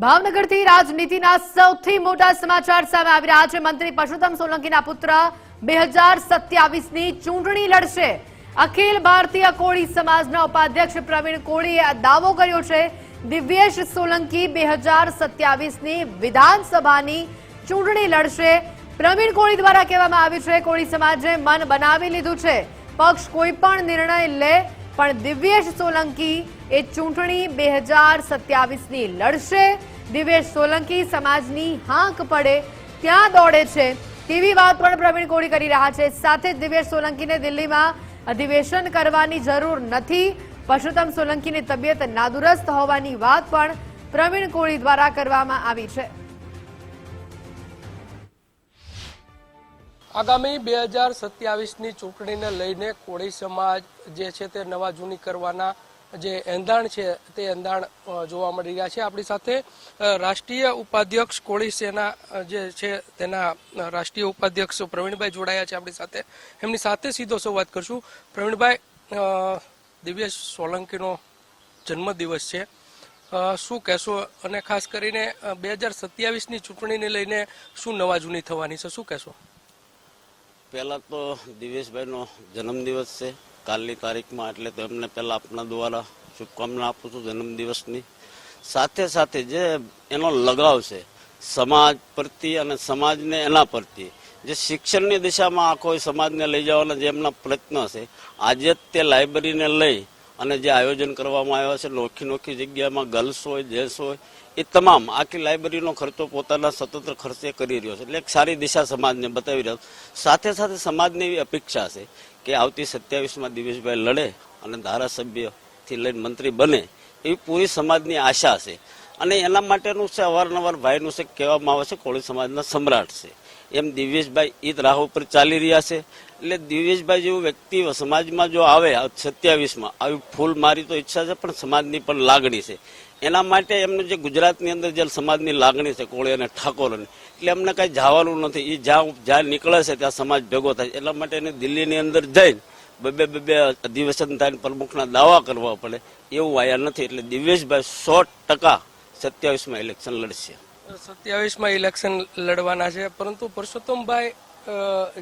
ભાવનગરથી રાજનીતિના સૌથી મોટા સમાચાર સામે આવી રહ્યા છે। મંત્રી પરસોત્તમ સોલંકીના પુત્ર 2027ની ચૂંટણી લડશે। અખિલ ભારતીય કોળી સમાજના ઉપાધ્યક્ષ પ્રવીણ કોળીએ દાવો કર્યો છે। દિવ્યેશ સોલંકી 2027ની વિધાનસભાની ચૂંટણી લડશે। પ્રવીણ કોળી દ્વારા કહેવામાં આવ્યું છે કોળી સમાજે મન બનાવી લીધું છે, પક્ષ કોઈ પણ નિર્ણય લે પણ દિવ્યેશ સોલંકી એ ચૂંટણી 2027ની લડશે। દિવ્યેશ સોલંકી સમાજની હાંક પડે ત્યાં દોડે છે તેવી વાત પણ પ્રવીણ કોળી કરી રહ્યા છે। સાથે જ દિવ્યેશ સોલંકીને દિલ્હીમાં અધિવેશન કરવાની જરૂર નથી। પરસોત્તમ સોલંકીની તબિયત નાદુરસ્ત હોવાની વાત પણ પ્રવીણ કોળી દ્વારા કરવામાં આવી છે। આગામી 2027ની ચૂંટણીને લઈને કોળી સમાજ જે છે તે નવા જૂની કરવાના જે એંધાણ છે તે એંધાણ જોવા મળી રહ્યા છે। આપણી સાથે રાષ્ટ્રીય ઉપાધ્યક્ષ કોળી સેના જે છે તેના રાષ્ટ્રીય ઉપાધ્યક્ષ પ્રવીણભાઈ જોડાયા છે આપણી સાથે। એમની સાથે સીધો સંવાદ કરશું। પ્રવીણભાઈ, દિવ્યેશ સોલંકીનો જન્મદિવસ છે, શું કહેશો? અને ખાસ કરીને 2027ની ચૂંટણીને લઈને શું નવા જૂની થવાની છે, શું કહેશો? પહેલા તો દિવ્યેશભાઈનો જન્મદિવસ છે કાલની તારીખમાં, એટલે તો એમને પહેલા આપના દ્વારા શુભકામના આપું છું જન્મદિવસની। સાથે સાથે જે એનો લગાવ છે સમાજ પ્રત્યે અને સમાજને એના પ્રત્યે, જે શિક્ષણની દિશામાં આખો સમાજને લઈ જવાના જે એમના પ્રયત્નો છે, આજે જ તે લાઇબ્રેરીને લઈ અને જે આયોજન કરવામાં આવ્યો છે નોખી નોખી જગ્યામાં ગર્લ્સ હોય જેન્ટ્સ હોય એ તમામ આખી લાઇબ્રેરીનો ખર્ચો પોતાના સ્વતંત્ર ખર્ચે કરી રહ્યો છે, એટલે એક સારી દિશા સમાજને બતાવી રહ્યો છે। સાથે સાથે સમાજની એવી અપેક્ષા છે કે આવતી 27માં દિવ્યેશભાઈ લડે અને ધારાસભ્યથી લઈને મંત્રી બને એવી પૂરી સમાજની આશા છે। અને એના માટેનું છે અવારનવાર ભાઈનું છે કહેવામાં આવે છે કોળી સમાજના સમ્રાટ છે, એમ દિવ્યેશભાઈ એ જ રાહ ઉપર ચાલી રહ્યા છે। એટલે દિવ્યેશભાઈ જેવું વ્યક્તિ સમાજમાં જો આવે 27માં આવી ફૂલ મારી તો ઈચ્છા છે, પણ સમાજની પણ લાગણી છે। એના માટે એમને જે ગુજરાતની અંદર જે સમાજની લાગણી છે કોળી અને ઠાકોરની, એટલે એમને કઈ જવાનું નથી, એ જ્યાં નીકળે છે ત્યાં સમાજ ભેગો થાય, એટલા માટે એને દિલ્હીની અંદર જઈને બે અધિવેશન થાય પ્રમુખના દાવા કરવા પડે એવું આયા નથી। એટલે દિવ્યેશભાઈ 100% 27માં ઇલેક્શન લડશે। 27માં ઇલેક્શન લડવાના છે, પરંતુ પરસોત્તમભાઈ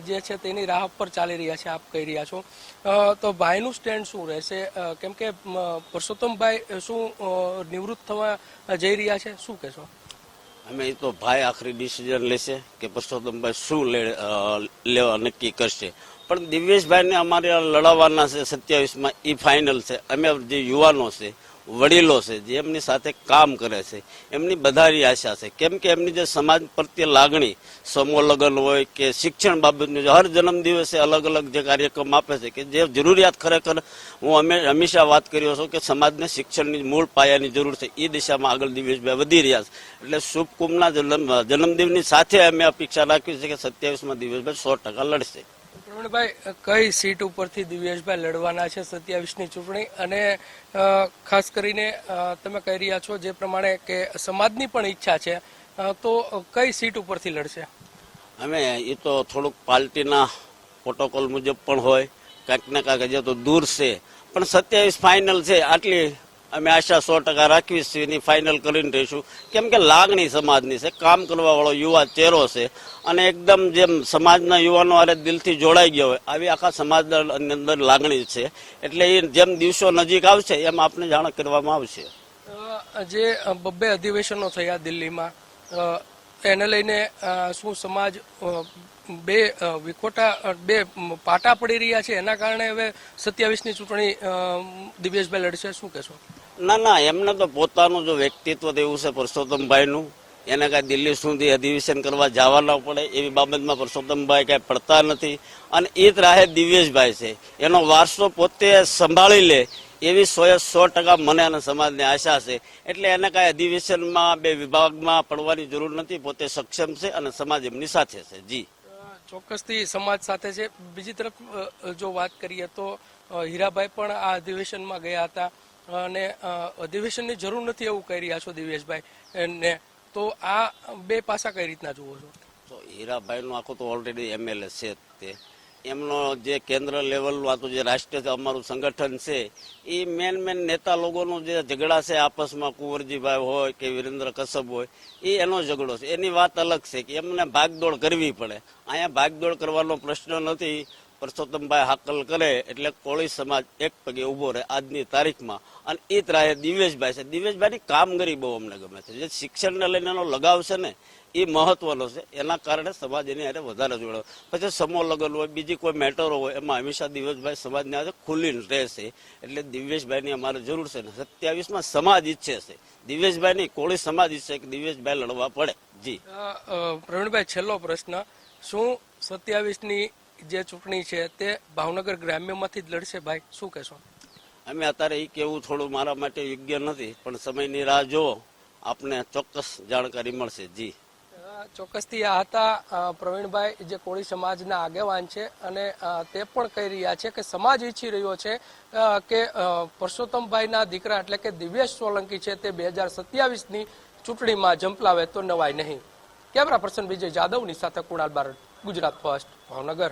જે છે તેની રાહ પર ચાલી રહ્યા છે, આપ કહી રહ્યા છો, તો ભાઈનું સ્ટેન્ડ શું રહેશે? કેમ કે પરસોત્તમભાઈ શું નિવૃત્ત થવા જઈ રહ્યા છે, શું કહેશો? અમે એ તો ભાઈ આખરી ડિસિઝન લેશે કે પરસોત્તમભાઈ શું લેવા નક્કી કરશે, પણ દિવ્યેશભાઈને અમારે લડાવવાના છે 27માં એ ફાઇનલ છે। અમે જે યુવાનો છે, વડીલો છે, જે એમની સાથે કામ કરે છે, એમની બધારી આશા છે, કેમ કે એમની જે સમાજ પ્રત્યે લાગણી, સમૂહ લગ્ન હોય કે શિક્ષણ બાબતનું હર જન્મદિવસે અલગ અલગ જે કાર્યક્રમ આપે છે કે જે જરૂરિયાત ખરેખર હું હંમેશા વાત કર્યો છું કે સમાજને શિક્ષણની મૂળ પાયાની જરૂર છે, એ દિશામાં આગળ દિવ્યેશભાઈ વધી રહ્યા છે। એટલે શુભકુમના જન્મદિવસની સાથે અમે અપેક્ષા રાખી છે કે 27માં દિવ્યેશભાઈ 100% લડશે। પ્રવીણભાઈ, કઈ સીટ ઉપરથી દિવ્યેશભાઈ લડવાના છે 27ની ચૂંટણી? અને ખાસ કરીને તમે કહી રહ્યા છો જે પ્રમાણે કે સમાજની પણ ઈચ્છા છે, તો કઈ સીટ ઉપરથી લડશે? અમે એ તો થોડુંક પાર્ટીના પ્રોટોકોલ મુજબ પણ હોય, કાંઈક ને કાંઈક હજી તો દૂર છે, પણ 27 ફાઇનલ છે, આટલી અમે આશા 100% રાખવી છે, એની ફાઇનલ કરીને રહીશું। કેમ કે લાગણી સમાજની છે, કામ કરવા વાળો યુવા ચહેરો છે, અને એકદમ જેમ સમાજના યુવાનો આરે દિલથી જોડાઈ ગયા હોય આવી આખા સમાજની અંદર લાગણી છે, એટલે એ જેમ દિવસો નજીક આવશે એમ આપને જાણ કરવામાં આવશે। જે બબ્બે અધિવેશનો થયા દિલ્હીમાં, એને લઈને શું સમાજ બે પાટા પડી રહ્યા છે, એના કારણે હવે 27ની ચૂંટણી દિવ્યેશભાઈ લડશે, શું કહેશો? ના, એમને તો પોતાનું જો વ્યક્તિત્વ એવું છે પરસોત્તમભાઈનું, એને કાંઈ દિલ્હી સુધી અધિવેશન કરવા જવા ન પડે એવી બાબતમાં પરસોત્તમભાઈ કાંઈ પડતા નથી, અને એ જ રાહે દિવ્યેશભાઈ છે, એનો વારસો પોતે સંભાળી લે એવી 100% મને અને સમાજની આશા છે। એટલે એને કાંઈ અધિવેશનમાં બે વિભાગમાં પડવાની જરૂર નથી, પોતે સક્ષમ છે અને સમાજ એમની સાથે છે। જી, ચોક્કસથી સમાજ સાથે છે। બીજી તરફ જો વાત કરીએ તો હીરાભાઈ પણ આ અધિવેશનમાં ગયા હતા અને અધિવેશનની જરૂર નથી એવું કહી રહ્યા છો દિવ્યેશભાઈ ને, તો આ બે પાસા કઈ રીતના જુઓ છો? તો હીરાભાઈનું આખું તો ઓલરેડી MLA છે તે, એમનો જે કેન્દ્ર લેવલનું આ તો જે રાષ્ટ્રીય અમારું સંગઠન છે એ મેન નેતા લોકોનો જે ઝઘડા છે આપસમાં, કુંવરજીભાઈ હોય કે વિરેન્દ્ર કશ્યપ હોય, એ એનો ઝઘડો છે. એની વાત અલગ છે કે એમને ભાગદોડ કરવી પડે. અહીંયા ભાગદોડ કરવાનો પ્રશ્ન નથી. પરસોત્તમભાઈ હાકલ કરે એટલે કોળી સમાજ એક પગે ઉભો રહે આજની તારીખમાં. અને એ ત્રાહે દિવેશભાઈ છે. દિવેશભાઈની કામગીરી બહુ અમને ગમે છે. જે શિક્ષણને લઈને એનો લગાવ છે ને એ મહત્વનો છે. એના કારણે સમાજ એની હારે વધારે જોડાય. પછી સમૂહ લગ્ન હોય, બીજી કોઈ મેટરો હોય, એમાં હંમેશા દિવેશભાઈ સમાજની હારે ખુલ્લીને રહેશે. એટલે દિવેશભાઈની અમારે જરૂર છે ને 27માં સમાજ ઈચ્છે છે. દિવેશભાઈ નહીં, કોળી સમાજ ઈચ્છે કે દિવેશભાઈ લડવા પડે. જી પ્રવીણભાઈ, છેલ્લો પ્રશ્ન, શું 27ની જે ચૂંટણી છે તે ભાવનગર ગ્રામ્યમાંથી જ લડશે? ભાઈ, શું કહેશો? અમે અત્યારે એ કેવું થોડું મારા માટે યોગ્ય નથી, પણ સમયની રાહ જુઓ, આપને ચોક્કસ જાણકારી મળશે. જી ચોક્કસથી આ હતા પ્રવીણભાઈ, જે કોળી સમાજના આગેવાન છે, અને તે પણ કહી રહ્યા છે કે સમાજ ઈચ્છી રહ્યો છે કે પરસોત્તમભાઈના દીકરા એટલે કે દિવ્યેશ સોલંકી છે તે 2027ની ચૂંટણીમાં ઝંપલાવે તો નવાય નહીં. કેમેરા પર્સન વિજય જાદવની સાથે કુણાલ બારડ, ગુજરાત ફર્સ્ટ, ભાવનગર.